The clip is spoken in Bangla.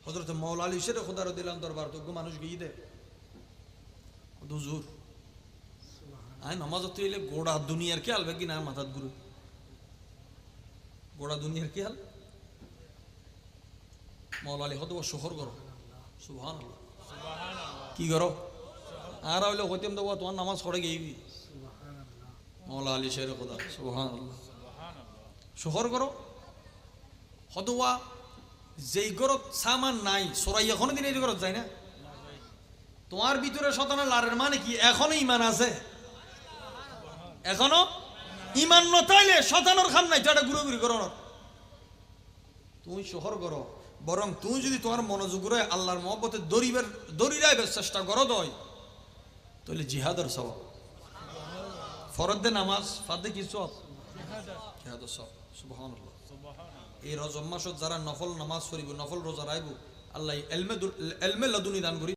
হযরত মাওলা আলী শের খোদা রাদিয়াল্লাহু আনহু দরবার তো মানুষ গিয়ে দে হুজুর আই নামাজ হইলে গোড়া দুনিয়ার কি আলবে কি না মাথাত গুরু গোড়া দুনিয়ার কি হাল মাওলা আলী হতো শহর করো সুবহানাল্লাহ কি করো আর হইলে হইতেম দেবো তোমার নামাজ পড়ে গিয়েবি মাওলা আলী শের খোদা সুবহানাল্লাহ শহর করো হতোয়া যেই গরত সামান নাই সরাই এখনো দিন এই গরত যায় না তোমার ভিতরে শতানা লারের মানে কি এখনো ইমান আছে এখনো ইমান নতাইলে শতানোর খাম নাই তো এটা ঘুরোঘুরি করো না তুমি শহর করো বরং তুমি যদি তোমার মনোযোগ রয়ে আল্লাহর মহব্বতে দড়িরাইবার চেষ্টা করো দয় তাহলে জিহাদের সওয়াব ফরদে নামাজ ফাদে কি সওয়াব জিহাদের সওয়াব সুবহানাল্লাহ এই রজব মাসত যারা নফল নামাজ পড়িব নফল রোজা রাখব আল্লাহ এলমে লাদুনি দান করি